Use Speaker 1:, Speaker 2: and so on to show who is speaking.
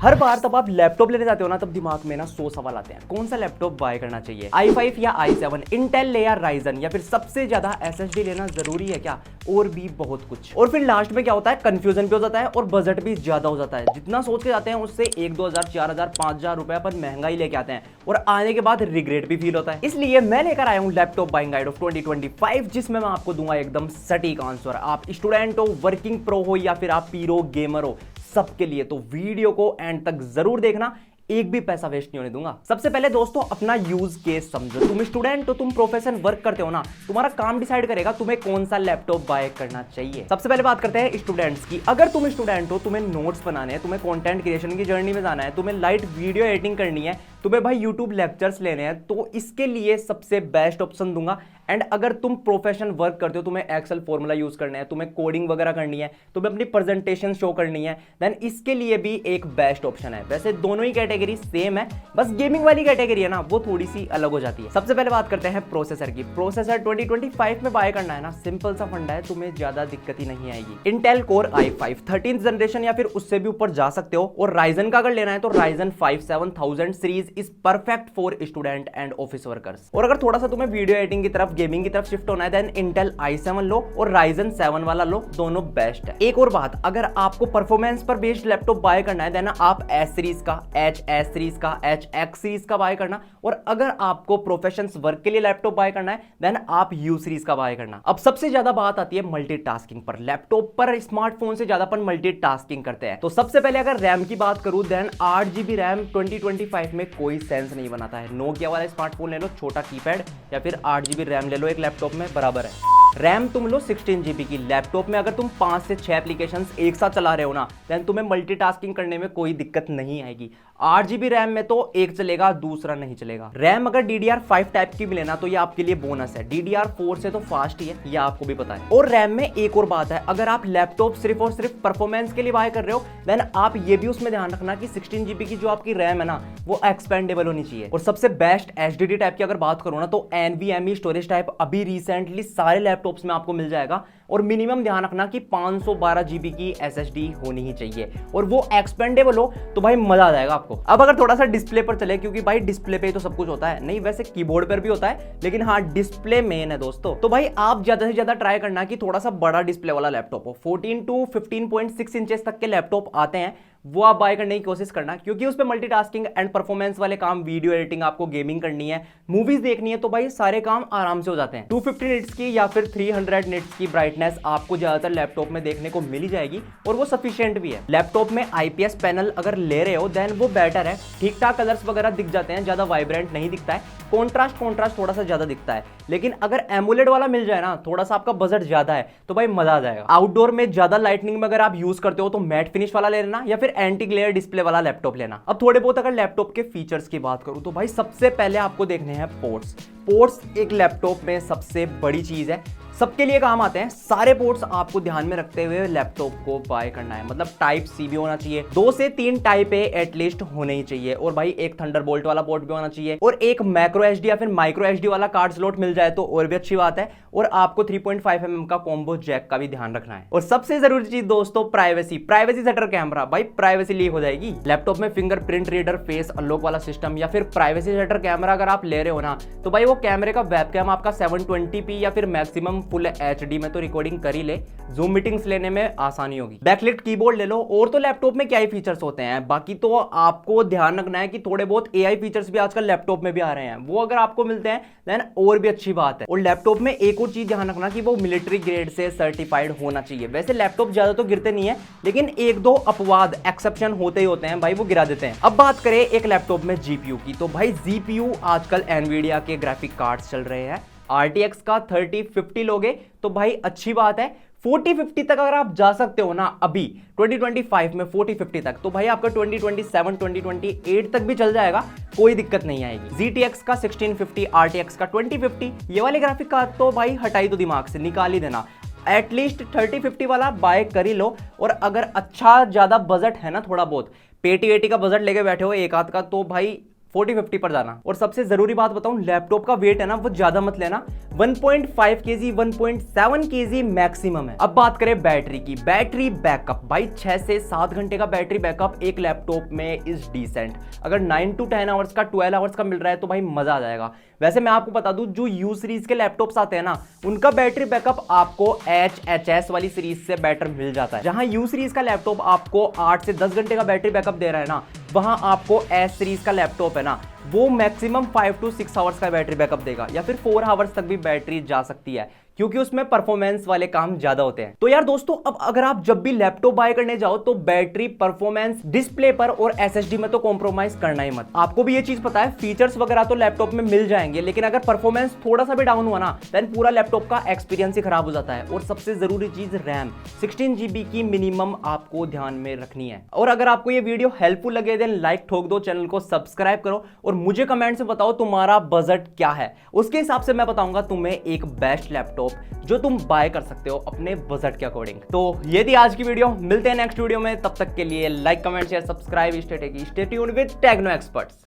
Speaker 1: हर बार तब आप लैपटॉप लेने जाते हो ना, तब दिमाग में ना 100 सवाल आते हैं। कौन सा लैपटॉप बाय करना चाहिए, i5 या i7, इंटेल ले या राइजन, या फिर सबसे ज्यादा SSD लेना जरूरी है क्या, और भी बहुत कुछ। और फिर लास्ट में क्या होता है, कंफ्यूजन भी हो जाता है और बजट भी ज्यादा हो जाता है। जितना सोच के जाते हैं उससे 1-2 हज़ार 4 हज़ार 5 हज़ार रुपए अपन महंगाई लेके आते हैं और आने के बाद रिग्रेट भी फील होता है। इसलिए मैं लेकर आया हूं लैपटॉप बाइंग गाइड ऑफ 2025, जिसमें मैं आपको दूंगा एकदम सटीक आंसर। आप स्टूडेंट हो, वर्किंग प्रो हो, या फिर आप पीरो गेमर हो, सबके लिए तो वीडियो को एंड तक जरूर देखना, एक भी पैसा वेस्ट नहीं होने दूंगा। सबसे पहले दोस्तों अपना यूज केस समझो। तुम स्टूडेंट हो, तुम प्रोफेशन वर्क करते हो ना, तुम्हारा काम डिसाइड करेगा तुम्हें कौन सा लैपटॉप बाय करना चाहिए। सबसे पहले बात करते हैं स्टूडेंट्स की। अगर तुम स्टूडेंट हो, तुम्हें नोट्स बनाने हैं, तुम्हें कंटेंट क्रिएशन की जर्नी में जाना है, तुम्हें लाइट वीडियो एडिटिंग करनी है, तुम्हें भाई यूट्यूब लेक्चर्स लेने हैं, तो इसके लिए सबसे बेस्ट ऑप्शन दूंगा। एंड अगर तुम प्रोफेशन वर्क करते हो, तुम्हें एक्सेल फॉर्मूला यूज करना है, तुम्हें कोडिंग वगैरह करनी है, तुम्हें अपनी प्रेजेंटेशन शो करनी है, देन इसके लिए भी एक बेस्ट ऑप्शन है। वैसे दोनों ही कैटेगरी सेम है, बस गेमिंग वाली कैटेगरी है ना, वो थोड़ी सी अलग हो जाती है। सबसे पहले बात करते हैं प्रोसेसर की। प्रोसेसर 2025 में बाय करना है ना, सिंपल सा फंडा है, तुम्हें ज्यादा दिक्कत ही नहीं आएगी। Intel core i5 13th generation या फिर उससे भी ऊपर जा सकते हो। और राइजन का अगर लेना है तो Ryzen 5 7000 series is perfect for student and office workers. और अगर थोड़ा सा तुम्हें वीडियो एडिटिंग की तरफ, गेमिंग की तरफ शिफ्ट होना है, देन इंटेल i7 लो और राइजन 7 वाला लो, दोनों बेस्ट है। एक और बात, अगर आपको परफॉर्मेंस पर बेस्ड लैपटॉप बाय करना है, देन आप S सीरीज का, HS सीरीज का, HX सीरीज का बाय करना। और अगर आपको प्रोफेशंस वर्क के लिए लैपटॉप बाय करना है, देन आप U सीरीज का बाय करना। अब सबसे ज्यादा बात आती है मल्टीटास्किंग पर। लैपटॉप पर स्मार्टफोन से ज्यादा अपन मल्टीटास्किंग करते हैं। तो सबसे पहले अगर रैम की बात करूं, देन 8GB रैम 2025 में कोई सेंस नहीं बनाता है। नोकिया वाला स्मार्टफोन ले लो, छोटा कीपैड, या फिर 8GB रैम ले लो एक लैपटॉप में, बराबर है। रैम तुम लो 16GB की। लैपटॉप में अगर तुम 5 से 6 एप्लीकेशंस एक साथ चला रहे हो ना, देन तुम्हें मल्टीटास्किंग करने में कोई दिक्कत नहीं आएगी। 8GB रैम में तो एक चलेगा, दूसरा नहीं चलेगा। रैम अगर DDR5 टाइप की भी लेना तो ये आपके लिए बोनस है। DDR4 से तो फास्ट ही है, ये आपको भी पता है। और रैम में एक और बात है, अगर आप लैपटॉप सिर्फ और सिर्फ परफॉर्मेंस के लिए बाय कर रहे हो, देन आप ये भी उसमें ध्यान रखना कि 16GB की जो आपकी रैम है ना, वो एक्सपेंडेबल होनी चाहिए। और सबसे बेस्ट HDD टाइप की अगर बात करो ना, तो NVMe स्टोरेज टाइप अभी रिसेंटली सारे लैपटॉप्स में आपको मिल जाएगा। और मिनिमम ध्यान रखना कि 512GB की SSD होनी ही चाहिए, और वो एक्सपेंडेबल हो तो भाई मजा आ जाएगा आपको। अब अगर थोड़ा सा डिस्प्ले पर चले, क्योंकि भाई डिस्प्ले पे तो सब कुछ होता है, नहीं वैसे कीबोर्ड पर भी होता है, लेकिन हाँ डिस्प्ले मेन है दोस्तों। तो भाई आप ज्यादा से ज्यादा ट्राई करना कि थोड़ा सा बड़ा डिस्प्ले वाला लैपटॉप हो। 14 to 15.6 इंचेस तक के लैपटॉप आते हैं, वो आप बाय करने की कोशिश करना, क्योंकि उस पे मल्टीटास्किंग एंड परफॉर्मेंस वाले काम, वीडियो एडिटिंग, आपको गेमिंग करनी है, मूवीज देखनी है, तो भाई सारे काम आराम से हो जाते हैं। 250 निट्स की या फिर 300 निट्स की ब्राइटनेस आपको ज्यादातर लैपटॉप में देखने को मिल ही जाएगी, और वो सफिशिएंट भी है। लैपटॉप में IPS पैनल अगर ले रहे हो, देन वो बेटर है। ठीक ठाक कलर्स वगैरह दिख जाते हैं, ज्यादा वाइब्रेंट नहीं दिखता है, कॉन्ट्रास्ट थोड़ा सा ज्यादा दिखता है। लेकिन अगर एमोलेड वाला मिल जाए ना, थोड़ा सा आपका बजट ज्यादा है, तो भाई मजा आ जाएगा। आउटडोर में ज्यादा लाइटनिंग में अगर आप यूज करते हो तो मैट फिनिश वाला ले लेना, या फिर एंटी ग्लेयर डिस्प्ले वाला लैपटॉप लेना। अब थोड़े बहुत अगर लैपटॉप के फीचर्स की बात करूं, तो भाई सबसे पहले आपको देखने हैं पोर्ट्स एक लैपटॉप में सबसे बड़ी चीज है, सबके लिए काम आते हैं। सारे पोर्ट्स आपको ध्यान में रखते हुए लैपटॉप को बाय करना है। मतलब टाइप सी भी होना चाहिए, 2 से 3 टाइप ए एटलीस्ट होने ही चाहिए, और भाई एक थंडरबोल्ट वाला पोर्ट भी होना चाहिए, और एक माइक्रो एचडी या फिर माइक्रो एचडी वाला कार्ड स्लॉट मिल जाए तो और भी अच्छी बात है। और आपको 3.5mm का कॉम्बो जैक का भी ध्यान रखना है। और सबसे जरूरी चीज दोस्तों, प्राइवेसी शटर कैमरा। भाई प्राइवेसी लीक हो जाएगी। लैपटॉप में फिंगरप्रिंट रीडर, फेस अनलॉक वाला सिस्टम, या फिर प्राइवेसी शटर कैमरा अगर आप ले रहे हो ना, तो भाई वो कैमरे का वेबकैम आपका 720p या फिर मैक्सिमम फुल HD में तो रिकॉर्डिंग कर ही ले, जूम मीटिंग्स लेने में आसानी होगी। बैकलिट कीबोर्ड ले लो। और तो लैपटॉप में क्या ही फीचर्स होते हैं, बाकी तो आपको ध्यान रखना है कि थोड़े बहुत AI फीचर्स भी आजकल लैपटॉप में भी आ रहे हैं, वो अगर आपको मिलते हैं देन और भी अच्छी बात है। और लैपटॉप में एक और चीज ध्यान रखना कि वो मिलिट्री ग्रेड से सर्टिफाइड होना चाहिए। वैसे लैपटॉप ज्यादा तो गिरते नहीं है, लेकिन 1-2 अपवाद, एक्सेप्शन होते ही होते हैं भाई, वो गिरा देते हैं। अब बात करें एक लैपटॉप में GPU की, तो भाई GPU आजकल एनवीडिया के ग्राफिक कार्ड्स चल रहे हैं। RTX का 3050 लोगे तो भाई अच्छी बात है। 4050 तक अगर आप जा सकते हो ना अभी 2025 में 4050 तक, तो भाई आपका 2027 2028 तक भी चल जाएगा, कोई दिक्कत नहीं आएगी। GTX का 1650, RTX का 2050, ये वाले ग्राफिक कार्ड तो भाई हटाई तो दिमाग से निकाल ही देना। एटलीस्ट 3050 वाला बाय कर ही लो। और अगर अच्छा ज्यादा बजट है ना, थोड़ा बहुत पेटी वेटी का बजट लेके बैठे हो एक आध का, तो भाई 40-50 पर जाना। और सबसे जरूरी बात बताऊं, लैपटॉप का वेट है ना वो ज्यादा मत लेना, 1.5 kg 1.7 kg मैक्सिमम है। अब बात करें बैटरी की, बैटरी बैकअप भाई 6 से 7 घंटे का बैटरी बैकअप एक लैपटॉप में इज डिसेंट। अगर 9 to 10 आवर्स का 12 आवर्स का मिल रहा है तो भाई मजा आ जाएगा। वैसे मैं आपको बता दूं, जो यू सीरीज के लैपटॉप्स आते हैं ना, उनका बैटरी बैकअप आपको HHS वाली सीरीज से बेटर मिल जाता है। जहां यू सीरीज का लैपटॉप आपको 8 से 10 घंटे का बैटरी बैकअप दे रहा है ना, वहां आपको एस सीरीज का लैपटॉप है ना, वो मैक्सिमम 5 to 6 आवर्स का बैटरी बैकअप देगा, या फिर 4 आवर्स तक भी बैटरी जा सकती है, क्योंकि उसमें परफॉर्मेंस वाले काम ज्यादा होते हैं। तो यार दोस्तों, अब अगर आप जब भी लैपटॉप बाय करने जाओ तो बैटरी, परफॉर्मेंस, डिस्प्ले पर और एसएसडी में तो कॉम्प्रोमाइज करना ही मत। आपको भी ये चीज पता है, फीचर्स वगैरह तो लैपटॉप में मिल जाएंगे, लेकिन अगर परफॉर्मेंस थोड़ा सा भी डाउन हुआ ना, देन पूरा लैपटॉप का एक्सपीरियंस ही खराब हो जाता है। और सबसे जरूरी चीज रैम, 16 GB की मिनिमम आपको ध्यान में रखनी है। और अगर आपको ये वीडियो हेल्पफुल लगे देन लाइक ठोक दो, चैनल को सब्सक्राइब करो और मुझे कमेंट से बताओ तुम्हारा बजट क्या है। उसके हिसाब से मैं बताऊंगा तुम्हें एक बेस्ट लैपटॉप जो तुम बाय कर सकते हो अपने बजट के अकॉर्डिंग। तो ये थी आज की वीडियो, मिलते हैं नेक्स्ट वीडियो में। तब तक के लिए like, comment, share, subscribe, stay tuned with Techno experts.